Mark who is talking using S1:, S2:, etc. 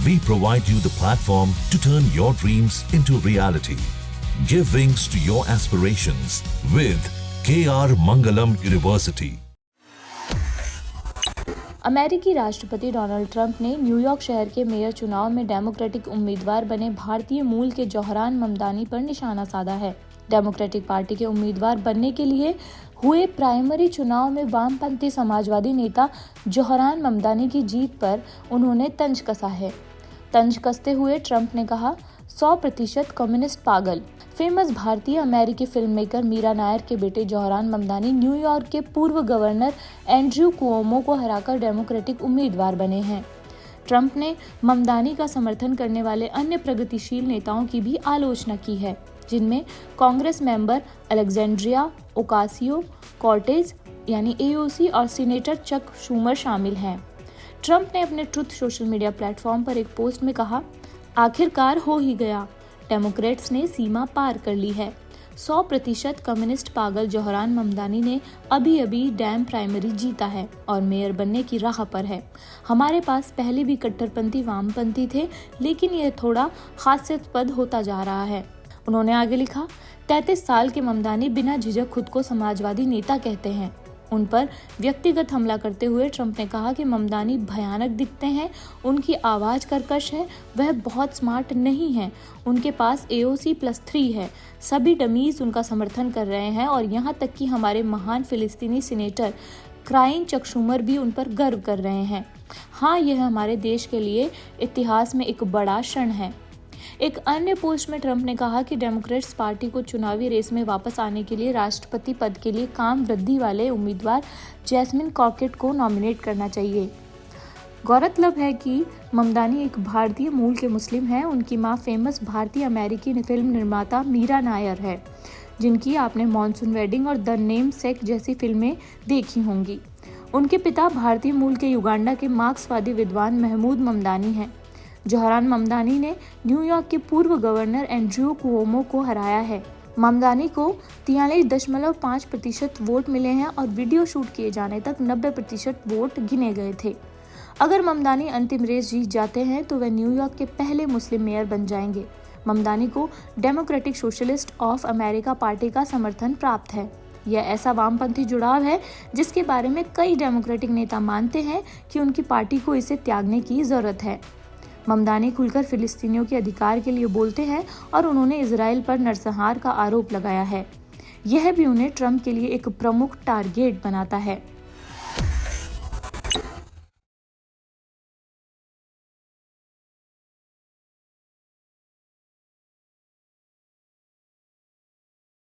S1: We provide you the platform to turn your dreams into reality. Give wings to your aspirations with KR Mangalam University.
S2: अमेरिकी राष्ट्रपति Donald Trump ने New York शहर के mayor चुनाव में democratic उम्मीदवार बने भारतीय मूल के जोहरान ममदानी पर निशाना साधा है। डेमोक्रेटिक पार्टी के उम्मीदवार बनने के लिए हुए प्राइमरी चुनाव में वामपंथी समाजवादी नेता जोहरान ममदानी की जीत पर उन्होंने तंज कसा है। तंज कसते हुए ट्रंप ने कहा, 100% कम्युनिस्ट पागल। फेमस भारतीय अमेरिकी फिल्म मेकर मीरा नायर के बेटे जोहरान ममदानी न्यूयॉर्क के पूर्व गवर्नर एंड्रयू कुओमो को हराकर डेमोक्रेटिक उम्मीदवार बने हैं। ट्रंप ने ममदानी का समर्थन करने वाले अन्य प्रगतिशील नेताओं की भी आलोचना की है, जिनमें कांग्रेस मेंबर अलेक्जेंड्रिया ओकासियो-कॉर्टेज यानी AOC और सीनेटर चक शूमर शामिल हैं। ट्रंप ने अपने ट्रुथ सोशल मीडिया प्लेटफॉर्म पर एक पोस्ट में कहा, आखिरकार हो ही गया, डेमोक्रेट्स ने सीमा पार कर ली है। 100% कम्युनिस्ट पागल जोहरान ममदानी ने अभी डैम प्राइमरी जीता है और मेयर बनने की राह पर है। हमारे पास पहले भी कट्टरपंथी वामपंथी थे, लेकिन यह थोड़ा हास्यास्पद होता जा रहा है। उन्होंने आगे लिखा, 33 साल के ममदानी बिना झिझक खुद को समाजवादी नेता कहते हैं। उन पर व्यक्तिगत हमला करते हुए ट्रंप ने कहा कि ममदानी भयानक दिखते हैं, उनकी आवाज़ कर्कश है, वह बहुत स्मार्ट नहीं है, उनके पास AOC+3 है, सभी डमीज उनका समर्थन कर रहे हैं और यहाँ तक कि हमारे महान फिलिस्तीनी सीनेटर क्राइन चक शूमर भी उन पर गर्व कर रहे हैं। हाँ, यह हमारे देश के लिए इतिहास में एक बड़ा क्षण है। एक अन्य पोस्ट में ट्रंप ने कहा कि डेमोक्रेट्स पार्टी को चुनावी रेस में वापस आने के लिए राष्ट्रपति पद के लिए काम वृद्धि वाले उम्मीदवार जैस्मिन कॉर्बेट को नॉमिनेट करना चाहिए। गौरतलब है कि ममदानी एक भारतीय मूल के मुस्लिम हैं। उनकी मां फेमस भारतीय अमेरिकी फिल्म निर्माता मीरा नायर है, जिनकी आपने मॉनसून वेडिंग और द नेम सेक जैसी फिल्में देखी होंगी। उनके पिता भारतीय मूल के युगांडा के मार्क्सवादी विद्वान महमूद ममदानी हैं। जोहरान ममदानी ने न्यूयॉर्क के पूर्व गवर्नर एंड्रयू कुओमो को हराया है। ममदानी को 43.5% वोट मिले हैं और वीडियो शूट किए जाने तक 90% वोट गिने गए थे। अगर ममदानी अंतिम रेस जीत जाते हैं तो वे न्यूयॉर्क के पहले मुस्लिम मेयर बन जाएंगे। ममदानी को democratic socialist of America party का समर्थन प्राप्त है। यह ऐसा वामपंथी जुड़ाव है जिसके बारे में कई डेमोक्रेटिक नेता मानते हैं कि उनकी पार्टी को इसे त्यागने की जरूरत है। ममदानी खुलकर फिलिस्तीनियों के अधिकार के लिए बोलते हैं और उन्होंने इजराइल पर नरसंहार का आरोप लगाया है। यह भी उन्हें ट्रंप के लिए एक प्रमुख टारगेट बनाता है।